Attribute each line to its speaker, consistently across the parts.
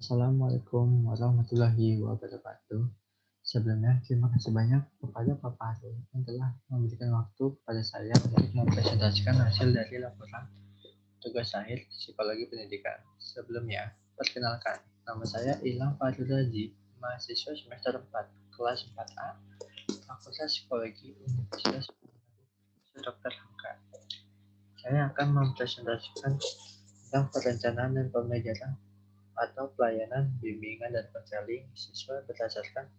Speaker 1: Assalamualaikum warahmatullahi wabarakatuh. Sebelumnya, terima kasih banyak kepada Bapak Harun yang telah memberikan waktu kepada saya untuk mempresentasikan hasil dari laporan tugas akhir psikologi pendidikan. Sebelumnya, perkenalkan, nama saya Ilham Fadil Raji, mahasiswa semester 4, kelas 4A, Fakultas Psikologi Universitas Dr. Hamka. Saya akan mempresentasikan tentang perencanaan dan pembelajaran atau pelayanan, bimbingan, dan konseling siswa berdasarkan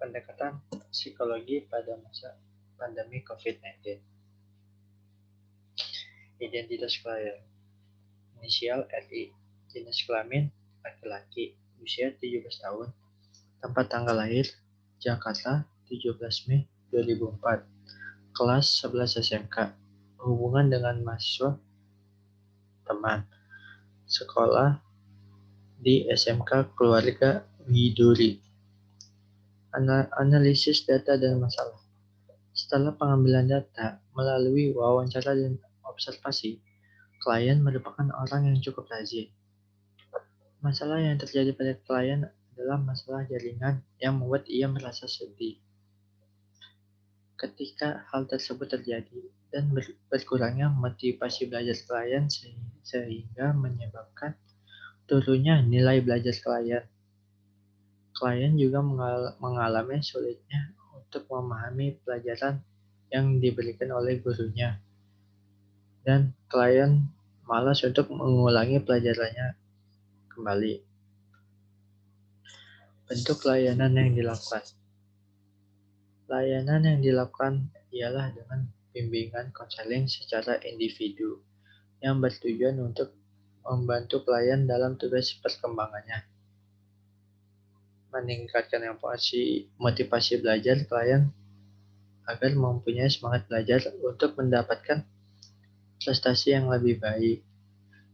Speaker 1: pendekatan psikologi pada masa pandemi COVID-19. Identitas klien, inisial RI, jenis kelamin laki-laki, usia 17 tahun, tempat tanggal lahir Jakarta 17 Mei 2004, kelas 11 SMK, hubungan dengan mahasiswa teman, sekolah di SMK Keluarga Widuri. Analisis data dan masalah. Setelah pengambilan data melalui wawancara dan observasi, klien merupakan orang yang cukup rajin. Masalah yang terjadi pada klien adalah masalah jaringan yang membuat ia merasa sedih. Ketika hal tersebut terjadi dan berkurangnya motivasi belajar klien sehingga menyebabkan turunnya nilai belajar klien. Klien juga mengalami sulitnya untuk memahami pelajaran yang diberikan oleh gurunya, dan klien malas untuk mengulangi pelajarannya kembali. Bentuk layanan yang dilakukan. Layanan yang dilakukan ialah dengan bimbingan konseling secara individu yang bertujuan untuk membantu klien dalam tugas perkembangannya, meningkatkan motivasi belajar klien agar mempunyai semangat belajar untuk mendapatkan prestasi yang lebih baik,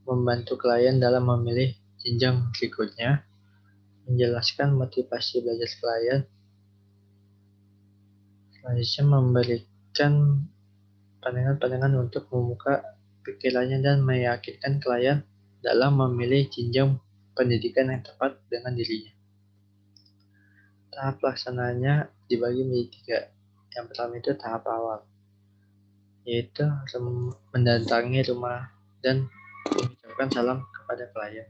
Speaker 1: membantu klien dalam memilih jenjang berikutnya, menjelaskan motivasi belajar klien, selanjutnya memberikan pandangan-pandangan untuk membuka pikirannya dan meyakinkan klien dalam memilih jenjang pendidikan yang tepat dengan dirinya. Tahap pelaksanaannya dibagi menjadi 3. Yang pertama itu tahap awal, yaitu mendatangi rumah dan mengucapkan salam kepada klien,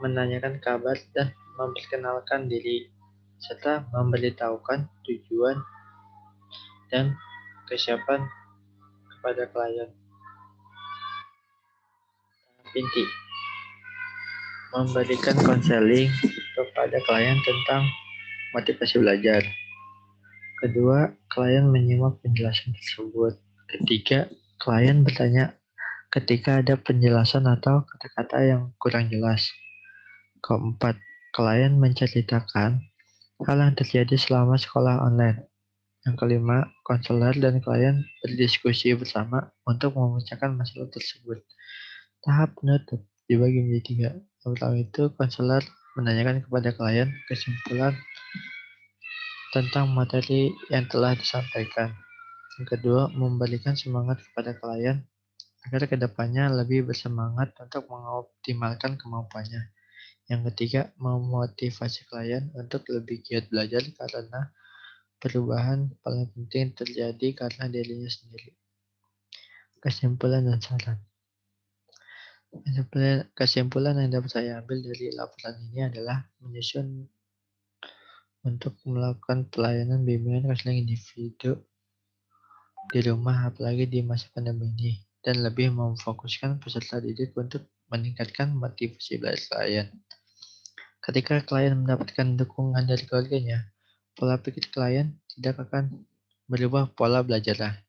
Speaker 1: menanyakan kabar dan memperkenalkan diri, serta memberitahukan tujuan dan kesiapan kepada klien. Tahap inti, memberikan konseling kepada klien tentang motivasi belajar. Kedua, klien menyimak penjelasan tersebut. Ketiga, klien bertanya ketika ada penjelasan atau kata-kata yang kurang jelas. Keempat, klien menceritakan hal yang terjadi selama sekolah online. Yang kelima, konselor dan klien berdiskusi bersama untuk memecahkan masalah tersebut. Tahap penutup dibagi menjadi 3. Yang pertama itu konselor menanyakan kepada klien kesimpulan tentang materi yang telah disampaikan. Yang kedua, memberikan semangat kepada klien agar kedepannya lebih bersemangat untuk mengoptimalkan kemampuannya. Yang ketiga, memotivasi klien untuk lebih giat belajar karena perubahan paling penting terjadi karena dirinya sendiri. Kesimpulan dan saran. Kesimpulan yang dapat saya ambil dari laporan ini adalah menyusun untuk melakukan pelayanan bimbingan konseling individu di rumah apalagi di masa pandemi ini, dan lebih memfokuskan peserta didik untuk meningkatkan motivasi belajar klien. Ketika klien mendapatkan dukungan dari keluarganya, pola pikir klien tidak akan berubah pola belajarnya.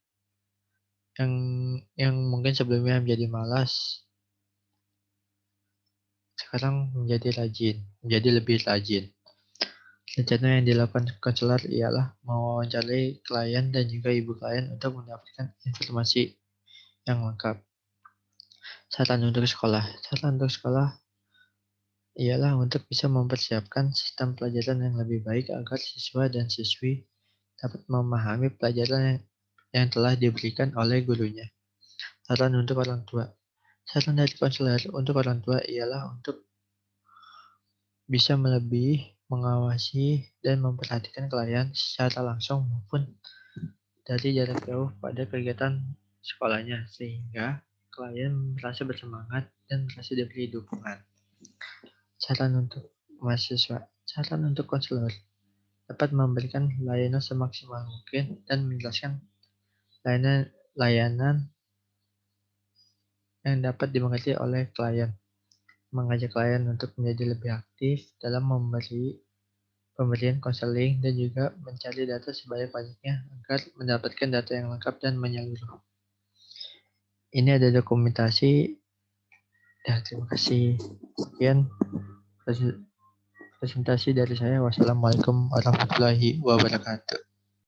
Speaker 1: Yang mungkin sebelumnya menjadi malas, sekarang menjadi lebih rajin. Rencana yang dilakukan konselor ialah mewawancarai klien dan juga ibu klien untuk mendapatkan informasi yang lengkap. Saran untuk sekolah ialah untuk bisa mempersiapkan sistem pelajaran yang lebih baik agar siswa dan siswi dapat memahami pelajaran yang telah diberikan oleh gurunya. Saran untuk orang tua. Saran dari konselor untuk orang tua ialah untuk bisa lebih mengawasi dan memperhatikan klien secara langsung maupun dari jarak jauh pada kegiatan sekolahnya, sehingga klien merasa bersemangat dan merasa diberi dukungan. Saran untuk mahasiswa, saran untuk konselor dapat memberikan layanan semaksimal mungkin dan menjelaskan layanan yang dapat dimengerti oleh klien, mengajak klien untuk menjadi lebih aktif dalam pemberian konseling dan juga mencari data sebanyak-banyaknya agar mendapatkan data yang lengkap dan menyeluruh. Ini ada dokumentasi. Ya, terima kasih. Sekian presentasi dari saya. Wassalamualaikum warahmatullahi wabarakatuh.